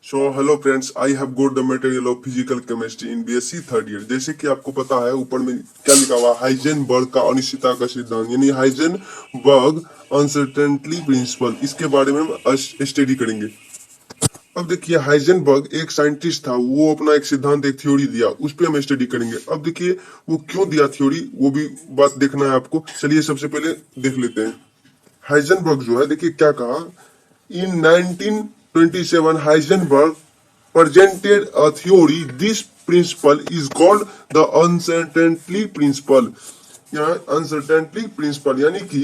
So hello friends, I have got the material of physical chemistry in BSc third year. जैसे कि आपको पता है, ऊपर में क्या लिखा हुआ, हाइजेनबर्ग का अनिश्चितता का सिद्धांत, यानी हाइजेनबर्ग अनसर्टेनिटी प्रिंसिपल। इसके बारे में हम स्टडी करेंगे। अब देखिए, हाइजेनबर्ग एक साइंटिस्ट था, वो अपना एक सिद्धांत, एक थ्योरी दिया, उस पर हम स्टडी करेंगे। अब देखिए वो क्यों दिया थ्योरी, वो भी बात देखना है आपको। चलिए सबसे पहले देख लेते हैं। हाइजेनबर्ग जो है, देखिए क्या कहा। In 1927, Heisenberg presented a theory. This principle is called the uncertainty principle. यहाँ uncertainty principle यानी कि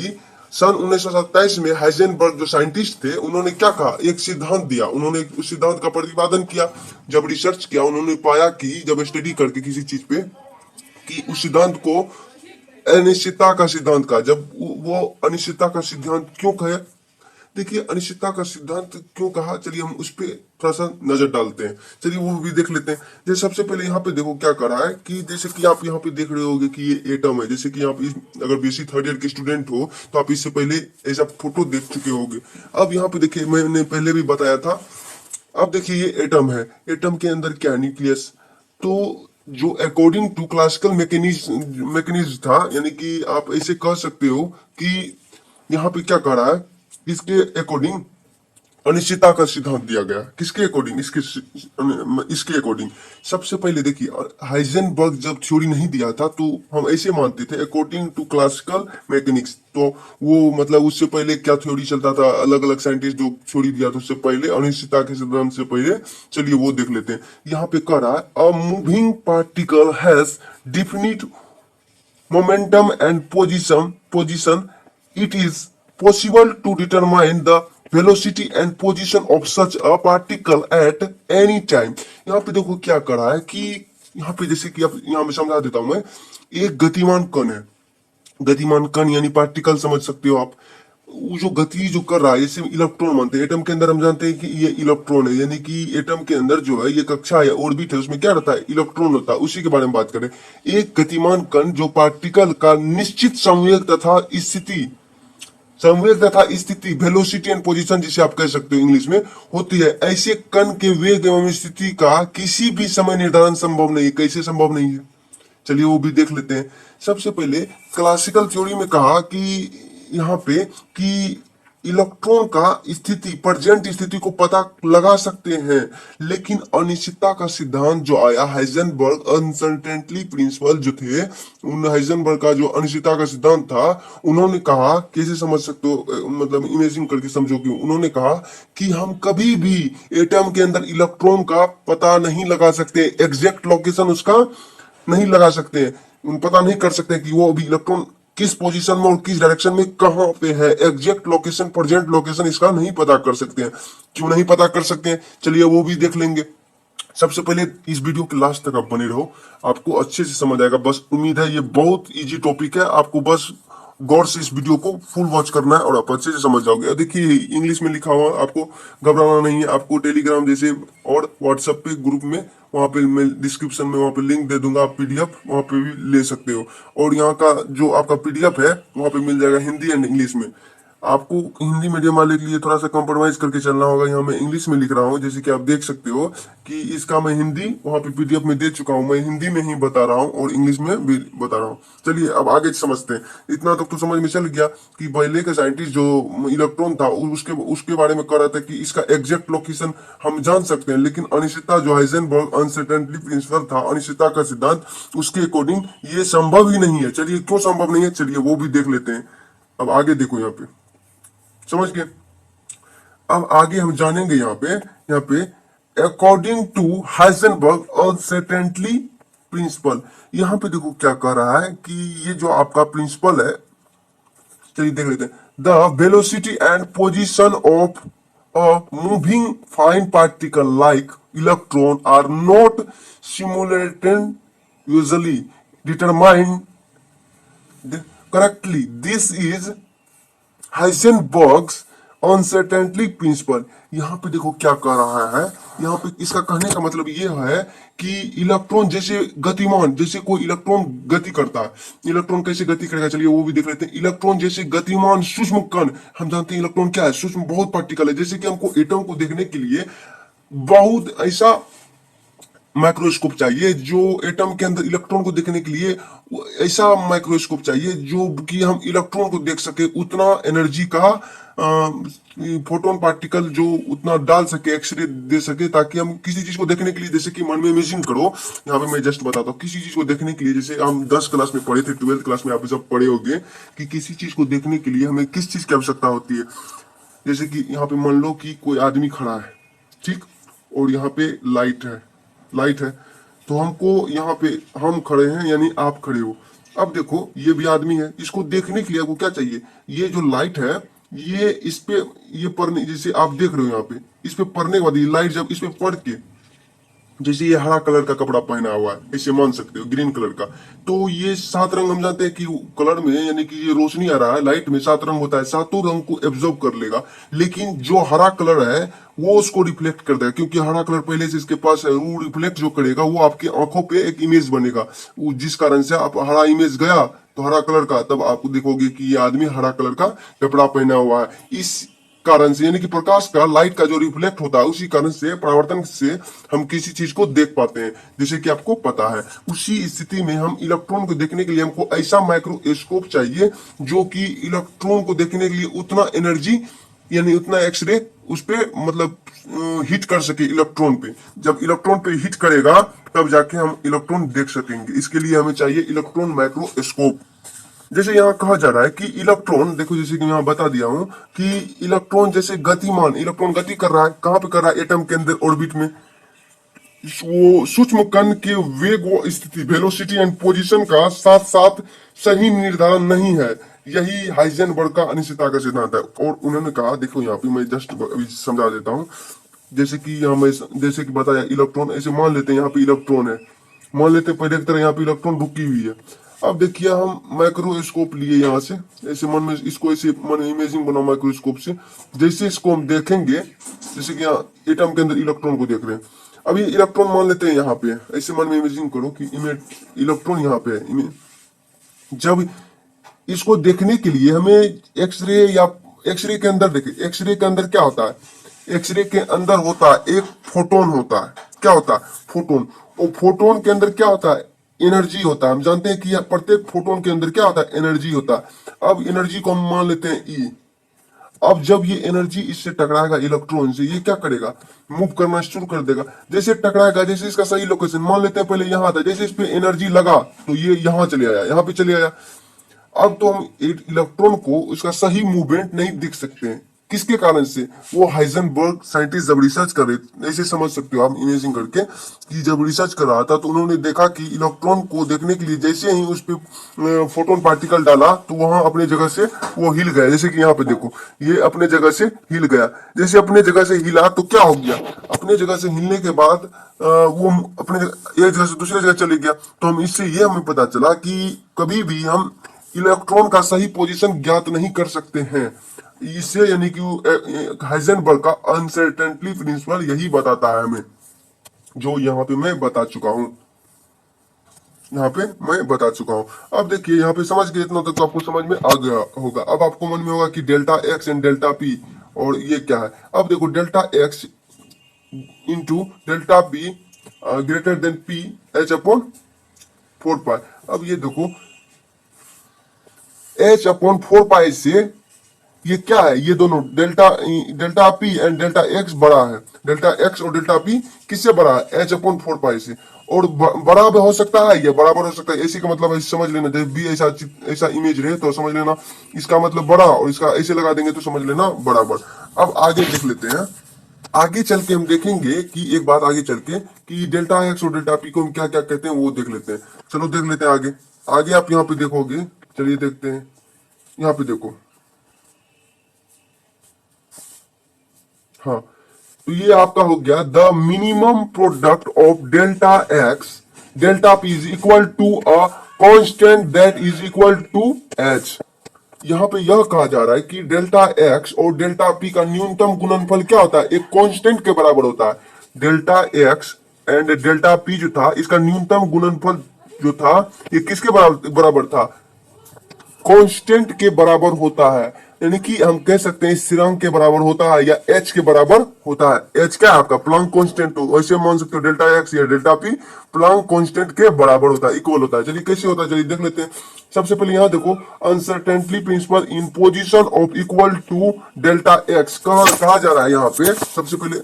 सन 1927 में हाइजेनबर्ग जो साइंटिस्ट थे, उन्होंने क्या कहा, एक सिद्धांत दिया। उन्होंने उस सिद्धांत का प्रतिपादन किया। जब रिसर्च किया, उन्होंने पाया कि जब स्टडी करके किसी चीज पे, कि उस सिद्धांत को अनिश्चितता का सिद्धांत का, जब वो अनिश्चितता का सिद्धांत क्यों कहे, देखिए अनिश्चितता का सिद्धांत क्यों कहा, चलिए हम उस पर थोड़ा सा नजर डालते हैं। चलिए वो भी देख लेते हैं। जैसे सबसे पहले यहाँ पे देखो क्या करा है, कि जैसे कि आप यहाँ पे देख रहे होगे कि ये एटम है। जैसे कि आप अगर बीएससी थर्ड ईयर के स्टूडेंट हो तो आप इससे पहले ऐसा फोटो देख चुके होंगे। अब यहाँ पे देखिए, मैंने पहले भी बताया था। अब देखिए ये एटम है, एटम के अंदर क्या, न्यूक्लियस। तो जो अकॉर्डिंग टू क्लासिकल मैकेनिज्म था, यानी कि आप ऐसे कह सकते हो कि यहाँ पे क्या कह रहा है, इसके अकॉर्डिंग अनिश्चितता का सिद्धांत दिया गया। किसके अकॉर्डिंग, इसके अकॉर्डिंग। सबसे पहले देखिए, हाइजेनबर्ग जब थ्योरी नहीं दिया था तो हम ऐसे मानते थे अकॉर्डिंग टू क्लासिकल मैकेनिक्स। तो वो मतलब उससे पहले क्या थ्योरी चलता था, अलग अलग साइंटिस्ट जो थ्योरी दिया था उससे पहले, अनिश्चितता के सिद्धांत से पहले। चलिए वो देख लेते हैं। यहाँ पे कह रहा है, a moving particle has definite momentum and position, it is possible to determine the velocity and position of such a particle at any time। यहाँ पे देखो क्या करा है, कि यहाँ पे जैसे कि आप, यहाँ में समझा देता हूं मैं। एक गतिमान कण है, गतिमान कण यानी पार्टिकल समझ सकते हो आप। वो जो गति जो कर रहा है, जैसे इलेक्ट्रॉन मानते हैं। एटम के अंदर हम जानते हैं कि ये इलेक्ट्रॉन है, यानी कि एटम के अंदर जो है ये कक्षा है, ऑर्बिट है, उसमें क्या रहता है, इलेक्ट्रॉन होता है। उसी के बारे में बात करें। एक गतिमान कण जो पार्टिकल का निश्चित संवेग तथा स्थिति, वेलोसिटी एंड पोजीशन जिसे आप कह सकते हो इंग्लिश में, होती है। ऐसे कण के वेग एवं स्थिति का किसी भी समय निर्धारण संभव नहीं है। कैसे संभव नहीं है, चलिए वो भी देख लेते हैं। सबसे पहले क्लासिकल थ्योरी में कहा कि यहाँ पे, कि इलेक्ट्रॉन का स्थिति, प्रेजेंट स्थिति को पता लगा सकते हैं। लेकिन अनिश्चितता का सिद्धांत जो आया, हाइजेनबर्ग अनसर्टेनिटी प्रिंसिपल जो थे, उन हाइजेनबर्ग का जो अनिश्चितता का सिद्धांत था, उन्होंने कहा, कैसे समझ सकते हो, मतलब इमेजिन करके समझो। कि उन्होंने कहा कि हम कभी भी एटम के अंदर इलेक्ट्रॉन का पता नहीं लगा सकते, एग्जैक्ट लोकेशन उसका नहीं लगा सकते हैं। उन पता नहीं कर सकते कि वो अभी इलेक्ट्रॉन किस पोजीशन में और किस डायरेक्शन में कहां पे है। एग्जैक्ट लोकेशन, प्रेजेंट लोकेशन इसका नहीं पता कर सकते हैं। क्यों नहीं पता कर सकते हैं, चलिए वो भी देख लेंगे। सबसे पहले इस वीडियो के लास्ट तक आप बने रहो, आपको अच्छे से समझ आएगा। बस उम्मीद है ये बहुत इजी टॉपिक है, आपको बस गौर से इस वीडियो को फुल वॉच करना है और आप अच्छे से समझ जाओगे। देखिए इंग्लिश में लिखा हुआ, आपको घबराना नहीं है। आपको टेलीग्राम जैसे और व्हाट्सएप पे ग्रुप में, वहाँ पे मैं डिस्क्रिप्शन में वहाँ पे लिंक दे दूंगा, आप पीडीएफ वहाँ पे भी ले सकते हो। और यहाँ का जो आपका पीडीएफ है वहाँ पे मिल जाएगा हिंदी एंड इंग्लिश में। आपको हिंदी मीडियम वाले के लिए थोड़ा सा कॉम्प्रोमाइज करके चलना होगा। यहाँ मैं इंग्लिश में लिख रहा हूँ, जैसे कि आप देख सकते हो कि इसका मैं हिंदी वहाँ पे पीडीएफ में दे चुका हूँ। मैं हिंदी में ही बता रहा हूँ और इंग्लिश में भी बता रहा हूँ। चलिए अब आगे समझते हैं। इतना तक तो समझ में चल गया कि पहले का साइंटिस्ट जो इलेक्ट्रॉन था, उसके उसके बारे में कह रहा था कि इसका एग्जैक्ट लोकेशन हम जान सकते हैं। लेकिन अनिश्चितता जो हाइजेनबर्ग अनसर्टेनिटी प्रिंसिपल था, अनिश्चितता का सिद्धांत, उसके अकॉर्डिंग ये संभव ही नहीं है। चलिए क्यों संभव नहीं है, चलिए वो भी देख लेते हैं। अब आगे देखो, यहाँ पे समझ गए। अब आगे हम जानेंगे यहाँ पे according to Heisenberg uncertainty principle. यहाँ पे देखो क्या कह रहा है, कि ये जो आपका प्रिंसिपल है, चलिए देख लेते हैं। The velocity and position of a moving fine particle like electron are not simulated usually determined correctly. This is Heisenberg's uncertainty principle. यहाँ पे देखो क्या कह रहा है, यहाँ पे इसका कहने का मतलब ये है कि इलेक्ट्रॉन जैसे गतिमान, जैसे कोई इलेक्ट्रॉन गति करता है, इलेक्ट्रॉन कैसे गति करेगा, चलिए वो भी देख लेते हैं। इलेक्ट्रॉन जैसे गतिमान सूक्ष्म कण, हम जानते हैं इलेक्ट्रॉन क्या है, सूक्ष्म बहुत पार्टिकल है। जैसे कि हमको एटम को देखने के लिए बहुत ऐसा माइक्रोस्कोप चाहिए जो एटम के अंदर इलेक्ट्रॉन को देखने के लिए ऐसा माइक्रोस्कोप चाहिए जो कि हम इलेक्ट्रॉन को देख सके, उतना एनर्जी का फोटोन पार्टिकल जो उतना डाल सके, एक्सरे दे सके, ताकि हम किसी चीज को देखने के लिए, जैसे कि मन में इमेजिन करो, यहाँ पे मैं जस्ट बताता हूँ, किसी चीज को देखने के लिए, जैसे हम 10 क्लास में पढ़े थे, 12th क्लास में आप सब पढ़े होंगे कि किसी चीज को देखने के लिए हमें किस चीज की आवश्यकता होती है। जैसे कि यहाँ पे मान लो कि कोई आदमी खड़ा है, ठीक, और यहाँ पे लाइट है, तो हमको यहाँ पे हम खड़े हैं यानी आप खड़े हो। अब देखो ये भी आदमी है, इसको देखने के लिए आपको क्या चाहिए, ये जो लाइट है ये इस पे, ये पड़ने, जैसे आप देख रहे हो यहाँ पे, इस पे पड़ने के बाद ये लाइट जब इस पे पड़ के, जैसे ये हरा कलर का कपड़ा पहना हुआ है, इसे मान सकते हो ग्रीन कलर का, तो ये 7 रंग हम जानते हैं कि कलर में, यानी कि ये रोशनी आ रहा है, लाइट में 7 रंग होता है, 7 रंग को एब्जॉर्ब कर लेगा, लेकिन जो हरा कलर है वो उसको रिफ्लेक्ट कर देगा, क्योंकि हरा कलर पहले से इसके पास है, वो रिफ्लेक्ट जो करेगा वो आपकी आंखों पे एक इमेज बनेगा, जिस कारण से आप हरा इमेज गया तो हरा कलर का, तब आप देखोगे कि ये आदमी हरा कलर का कपड़ा पहना हुआ है। इस कारण से, यानी कि प्रकाश का, लाइट का जो रिफ्लेक्ट होता है, उसी कारण से, परावर्तन से हम किसी चीज को देख पाते हैं, जैसे कि आपको पता है। उसी स्थिति में हम इलेक्ट्रॉन को देखने के लिए हमको ऐसा माइक्रोस्कोप चाहिए जो कि इलेक्ट्रॉन को देखने के लिए उतना एनर्जी, यानी उतना एक्सरे उस पे मतलब हिट कर सके इलेक्ट्रॉन पे। जब इलेक्ट्रॉन पे हिट करेगा तब जाके हम इलेक्ट्रॉन देख सकेंगे। इसके लिए हमें चाहिए इलेक्ट्रॉन माइक्रोस्कोप। जैसे यहाँ कहा जा रहा है कि इलेक्ट्रॉन, देखो जैसे कि मैं यहाँ बता दिया हूँ कि इलेक्ट्रॉन जैसे गतिमान, इलेक्ट्रॉन गति कर रहा है, कहाँ पे कर रहा है, एटम के अंदर ऑर्बिट में। वो सूक्ष्म कण के वेग व स्थिति, वेलोसिटी एंड पोजीशन का साथ साथ सही निर्धारण नहीं है, यही हाइजेनबर्ग का अनिश्चितता का सिद्धांत है। और उन्होंने कहा, देखो यहाँ पे मैं जस्ट अभी समझा देता हूँ, जैसे कि यहाँ मैं, जैसे कि बताया इलेक्ट्रॉन, ऐसे मान लेते हैं यहाँ पे इलेक्ट्रॉन है, मान लेते हैं पहले की तरह यहाँ पे इलेक्ट्रॉन रुकी हुई है। अब देखिए हम माइक्रोस्कोप लिए यहाँ से, ऐसे मन में इसको ऐसे मन इमेजिन बनाओ माइक्रोस्कोप से, जैसे इसको हम देखेंगे, जैसे कि यहाँ एटम के अंदर इलेक्ट्रॉन को देख रहे हैं, अभी इलेक्ट्रॉन मान लेते हैं यहाँ पे, ऐसे मन में इमेजिन करो कि इलेक्ट्रॉन यहाँ पे है। जब इसको देखने के लिए हमें एक्सरे, या एक्सरे के अंदर देखे, एक्सरे के अंदर क्या होता है, एक्सरे के अंदर होता है एक फोटोन होता है, क्या होता है, फोटोन। और फोटोन के अंदर क्या होता है, एनर्जी होता है। हम जानते हैं कि प्रत्येक फोटोन के अंदर क्या होता है, एनर्जी होता है। अब एनर्जी को हम मान लेते हैं ई। अब जब ये एनर्जी इससे टकराएगा इलेक्ट्रॉन से, ये क्या करेगा, मूव करना शुरू कर देगा। जैसे टकराएगा, जैसे इसका सही लोकेशन मान लेते हैं, पहले यहाँ था, जैसे इस पे एनर्जी लगा तो ये यहाँ चले आया, यहाँ पे चले आया। अब तो हम इलेक्ट्रॉन को उसका सही मूवमेंट नहीं दिख सकते हैं, किसके कारण से, वो हाइजेनबर्ग साइंटिस्ट जब रिसर्च कर रहे, ऐसे समझ सकते हो आप इमेजिंग करके, कि जब रिसर्च कर रहा था तो उन्होंने देखा कि इलेक्ट्रॉन को देखने के लिए जैसे ही उस पे फोटोन पार्टिकल डाला तो वहां अपने जगह से वो हिल गया। जैसे कि यहाँ पे देखो, ये अपने जगह से हिल गया। जैसे अपने जगह से हिला तो क्या हो गया, अपने जगह से हिलने के बाद वो अपने एक जगह से दूसरी जगह चले गया। तो हम इससे ये हमें पता चला कि कभी भी हम इलेक्ट्रॉन का सही पोजीशन ज्ञात नहीं कर सकते हैं। इससे यानी कि हाइजेनबर्ग का अनसर्टेनिटी प्रिंसिपल यही बताता है हमें, जो यहाँ पे मैं बता चुका हूँ, यहाँ पे मैं बता चुका हूँ। अब देखिए यहाँ पे समझ गए, इतना तक तो आपको समझ में आ गया होगा। अब आपको मन में होगा कि delta x and delta P, और ये क्या है। अब देखो delta x into delta P greater than P H upon 4 पाई। अब ये देखो एच अपॉन 4 पाई से ये क्या है, ये दोनों delta P and delta x बड़ा है, डेल्टा एक्स और डेल्टा पी किससे बड़ा है, एच अपॉन 4 पाई से। और बड़ा भी हो सकता है, ये बराबर हो सकता है। ऐसे का मतलब ऐसे समझ लेना, जब भी ऐसा ऐसा इमेज रहे तो समझ लेना इसका मतलब बड़ा, और इसका ऐसे लगा देंगे तो समझ लेना बराबर। अब आगे देख लेते हैं, आगे चल के हम देखेंगे कि एक बात आगे चल के कि डेल्टा एक्स और डेल्टा पी को हम क्या क्या कहते हैं वो देख लेते हैं। चलो देख लेते हैं आगे। आगे आप यहाँ पे देखोगे, चलिए देखते हैं, यहाँ पे देखो, हाँ, तो ये आपका हो गया the minimum product of delta x delta p is equal to a constant that is equal to h. यहाँ पे यह कहा जा रहा है कि डेल्टा एक्स और डेल्टा पी का न्यूनतम गुणनफल क्या होता है, एक कांस्टेंट के बराबर होता है। Delta x and delta P जो था, इसका न्यूनतम गुणनफल जो था, ये किसके बराबर था, कांस्टेंट के बराबर होता है। यानी कि हम कह सकते हैं स्थिरांक के बराबर होता है या एच के बराबर होता है। एच क्या है आपका प्लांक कांस्टेंट, तो वैसे मान सकते हो डेल्टा एक्स या डेल्टा पी प्लांक कांस्टेंट के बराबर होता है, इक्वल होता है। चलिए कैसे होता है, चलिए देख लेते हैं। सबसे पहले यहाँ देखो, uncertainty principle in position of equal to delta x कहा जा रहा है यहाँ पे। सबसे पहले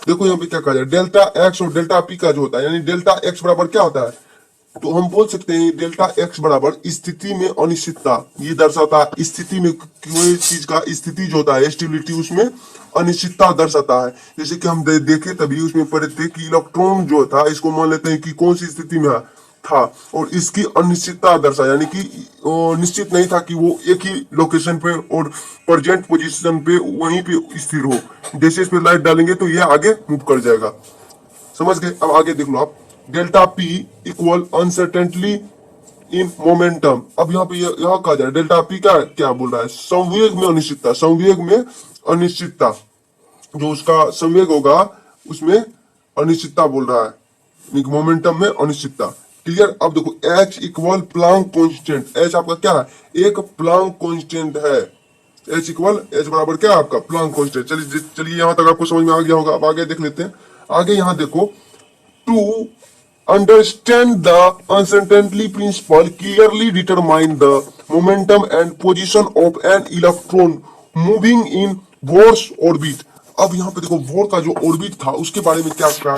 देखो यहाँ पे क्या कहा जाए, डेल्टा एक्स और डेल्टा पी का जो होता है, यानी डेल्टा एक्स बराबर क्या होता है, तो हम बोल सकते हैं डेल्टा एक्स बराबर स्थिति में अनिश्चितता, ये दर्शाता है स्थिति में कोई चीज का स्थिति जो होता है स्टेबिलिटी, उसमें अनिश्चितता दर्शाता है। जैसे कि हम देखे तभी उसमें पढ़े थे कि इलेक्ट्रॉन जो था, इसको मान लेते हैं कि कौन सी स्थिति में था और इसकी अनिश्चितता दर्शा, यानी कि निश्चित नहीं था कि वो एक ही लोकेशन पे और प्रेजेंट पोजीशन पे वहीं पे स्थिर हो। जैसे इस पे लाइट डालेंगे तो ये आगे मूव कर जाएगा, समझ गए। अब आगे देख लो आप, delta P equal uncertainty in momentum. अब यहाँ पे यह कहा जाए डेल्टा पी क्या क्या बोल रहा है, संवेग में अनिश्चितता, संवेग में अनिश्चितता, जो उसका संवेग होगा उसमें अनिश्चितता बोल रहा है, मोमेंटम में अनिश्चितता। क्लियर। अब देखो H equal Planck constant, H आपका क्या है, एक प्लांक कांस्टेंट है। एच इक्वल एच बराबर क्या है आपका प्लांक कांस्टेंट। चलिए यहां तक आपको समझ में आ गया होगा। अब आगे देख लेते हैं। आगे यहाँ देखो, to understand the uncertainty principle clearly determine the momentum and position of an electron moving in Bohr's orbit। अब यहाँ पे देखो बोर का जो ऑर्बिट था उसके बारे में क्या कहा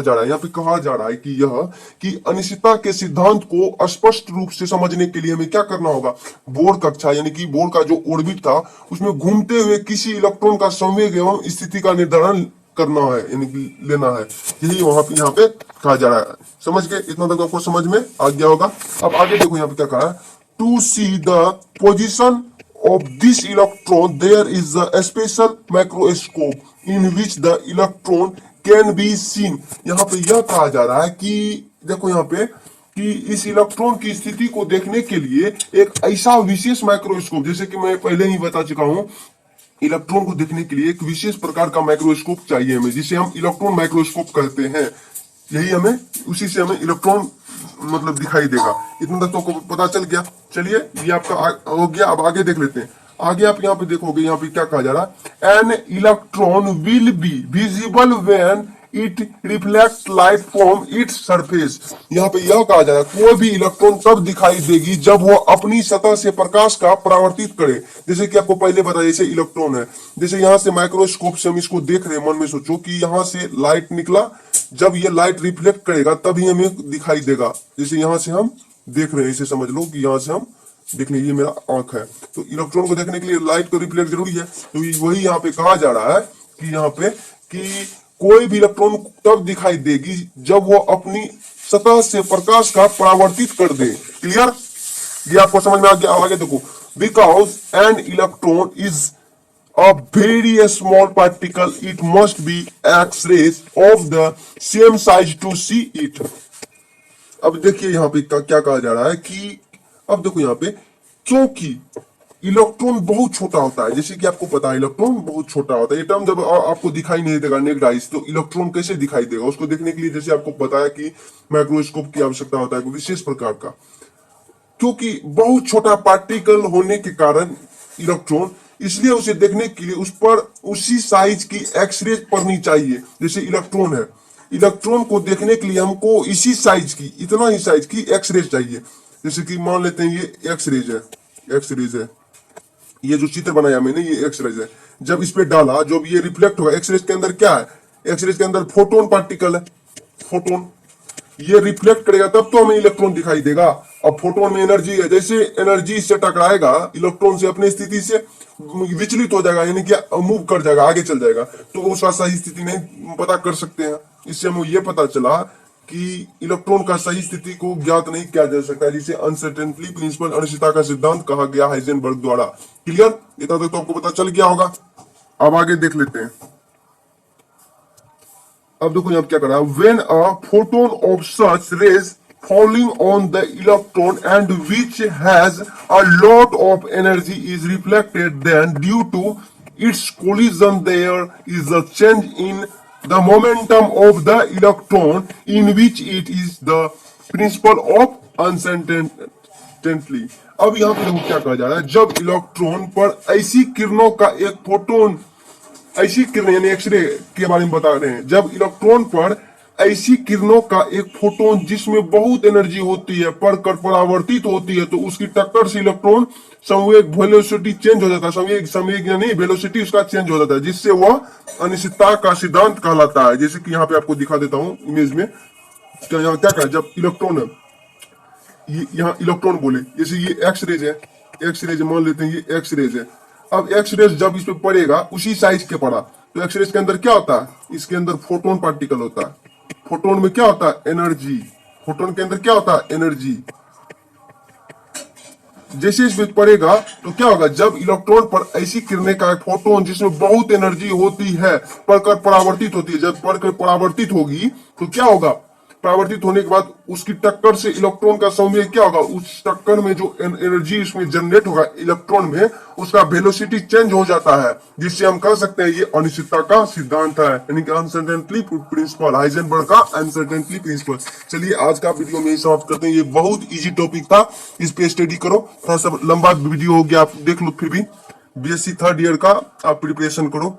जा रहा है। यहाँ पे कहा जा रहा है कि यह कि अनिश्चितता के सिद्धांत को स्पष्ट रूप से समझने के लिए हमें क्या करना होगा, बोर कक्षा यानी कि बोर का जो ऑर्बिट था उसमें घूमते हुए किसी इलेक्ट्रॉन का संवेग एवं स्थिति का निर्धारण करना है, यानी कि लेना है। यही वहां पे यहाँ पे कहा जा रहा है। समझ गए, इतना तक आपको समझ में आ गया होगा। अब आगे देखो यहाँ पे क्या कहा है, to see the position of this electron there is a special microscope in which the electron can be seen। यहाँ पे यह कहा जा रहा है कि देखो यहाँ पे कि इस इलेक्ट्रॉन की स्थिति को देखने के लिए एक ऐसा विशेष माइक्रोस्कोप, जैसे कि मैं पहले ही बता चुका हूँ, इलेक्ट्रॉन को देखने के लिए एक विशेष प्रकार का माइक्रोस्कोप चाहिए हमें, जिसे हम इलेक्ट्रॉन माइक्रोस्कोप कहते हैं। यही हमें, उसी से हमें इलेक्ट्रॉन मतलब दिखाई देगा। इतना तक तो आपको पता चल गया। चलिए ये आपका हो गया। अब आगे देख लेते हैं। आगे आप यहाँ पे देखोगे, यहाँ पे क्या कहा जा रहा है, an electron will be visible when it reflect light from its surface. यहाँ पे यह कहा जा रहा है कोई भी इलेक्ट्रॉन तब दिखाई देगी जब वो अपनी सतह से प्रकाश का परावर्तित करे। जैसे कि आपको पहले बताया, जैसे इलेक्ट्रॉन है, जैसे यहाँ से माइक्रोस्कोप से हम इसको देख रहे हैं, मन में सोचो कि यहाँ से लाइट निकला, जब ये लाइट रिफ्लेक्ट करेगा तभी हमें दिखाई देगा। जैसे यहाँ से हम देख रहे हैं, इसे समझ लो कि यहाँ से हम देख रहे हैं, ये मेरा आंख है, तो इलेक्ट्रॉन को देखने के लिए लाइट को रिफ्लेक्ट जरूरी है। तो वही यहाँ पे कहा जा रहा है कि यहाँ पे कि कोई भी इलेक्ट्रॉन तब दिखाई देगी जब वो अपनी सतह से प्रकाश का परावर्तित कर दे। क्लियर, ये आपको समझ में आ गया। आगे देखो, because an electron is a very small particle it must be x-rays of the same size to see it। अब देखिए यहाँ पे क्या कहा जा रहा है कि अब देखो यहाँ पे, क्योंकि इलेक्ट्रॉन बहुत छोटा होता है, जैसे कि आपको पता है इलेक्ट्रॉन बहुत छोटा होता है। ये टर्म जब आपको दिखाई नहीं देगा नेक्ड आइज, तो इलेक्ट्रॉन कैसे दिखाई देगा, उसको देखने के लिए जैसे आपको बताया कि माइक्रोस्कोप की आवश्यकता होता है विशेष प्रकार का। क्योंकि बहुत छोटा पार्टिकल होने के कारण इलेक्ट्रॉन, इसलिए उसे देखने के लिए उस पर उसी साइज की एक्सरे पड़नी चाहिए। जैसे इलेक्ट्रॉन है, इलेक्ट्रॉन को देखने के लिए हमको इसी साइज की, इतना ही साइज की एक्सरे चाहिए। जैसे कि मान लेते हैं ये एक्सरेज है, एक्सरेज है, ये जो चित्र बनाया मैंने ये एक्सरेज है। जब इस पे डाला, जब ये रिफ्लेक्ट होगा, एक्सरेज के अंदर क्या है, एक्सरेज के अंदर फोटोन पार्टिकल है, फोटोन, ये रिफ्लेक्ट करेगा तब तो हमें इलेक्ट्रॉन दिखाई देगा। अब फोटोन में एनर्जी है, जैसे एनर्जी इससे टकराएगा इलेक्ट्रॉन से, अपनी स्थिति से विचलित हो जाएगा, यानी कि मूव कर जाएगा, आगे चल जाएगा, तो उसका सही स्थिति नहीं पता कर सकते हैं। इससे हमें यह पता चला कि इलेक्ट्रॉन का सही स्थिति को ज्ञात नहीं किया जा सकता, जिसे अनसर्टेनिटी प्रिंसिपल, अनिश्चितता का सिद्धांत कहा गया हाइजेनबर्ग द्वारा। क्लियर, इतना तक तो आपको पता चल गया होगा। अब आगे देख लेते हैं। अब देखो यहाँ क्या कर रहा है, when a photon of such rays falling on the electron and which has a lot of energy is reflected, then due to its collision there is a change in the momentum of the electron in which it is the principle of अनसर्टेनटली। अब यहाँ पे देखो क्या कहा जा रहा है, जब इलेक्ट्रॉन पर ऐसी किरणों का एक फोटोन, ऐसी किरण यानी एक्सरे के बारे में बता रहे हैं, जब इलेक्ट्रॉन पर ऐसी किरणों का एक फोटोन जिसमें बहुत एनर्जी होती है पढ़कर परावर्तित होती है, तो उसकी टक्कर से इलेक्ट्रॉन संवेग वेलोसिटी चेंज हो जाता है, संवेग संवेग यानी वेलोसिटी उसका चेंज हो जाता है, जिससे वह अनिश्चितता का सिद्धांत कहलाता है। जैसे कि यहाँ पे आपको दिखा देता हूँ इमेज में, तो यहाँ क्या कहा, जब इलेक्ट्रॉन है, ये यहाँ इलेक्ट्रॉन बोले, जैसे ये एक्स रेज है, एक्स रेज मान लेते हैं, ये एक्स रेज है। अब एक्स रेज जब इस पे पड़ेगा उसी साइज के पड़ा, तो एक्स रेज के अंदर क्या होता है, इसके अंदर फोटोन पार्टिकल होता है। फोटोन में क्या होता है, एनर्जी। फोटोन के अंदर क्या होता है, एनर्जी। जैसे इस पे पड़ेगा तो क्या होगा, जब इलेक्ट्रॉन पर ऐसी किरणें का एक फोटोन जिसमें बहुत एनर्जी होती है पढ़कर परावर्तित होती है, जब पढ़कर परावर्तित होगी तो क्या होगा, परावर्तित होने के बाद उसकी टक्कर से इलेक्ट्रॉन का संवेग क्या होगा, उस टक्कर में जो एनर्जी उसमें जनरेट होगा इलेक्ट्रॉन में, उसका वेलोसिटी चेंज हो जाता है, जिससे हम कह सकते हैं ये अनिश्चितता का सिद्धांत है, यानी कि अनसर्टेनिटी प्रिंसिपल, हाइजेनबर्ग का अनसर्टेनिटी प्रिंसिपल। चलिए आज का वीडियो में यही समाप्त करते हैं। ये बहुत इजी टॉपिक था, इस पे स्टडी करो, थोड़ा सा लंबा वीडियो हो गया, आप देख लो, फिर भी बीएससी थर्ड ईयर का आप प्रिपरेशन करो।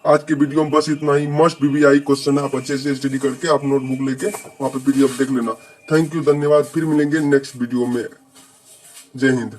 आज के वीडियो में बस इतना ही। मस्ट बीबीआई क्वेश्चन है, आप अच्छे से स्टडी करके आप नोटबुक लेके वहां पे पीडीएफ देख लेना। थैंक यू, धन्यवाद, फिर मिलेंगे नेक्स्ट वीडियो में। जय हिंद।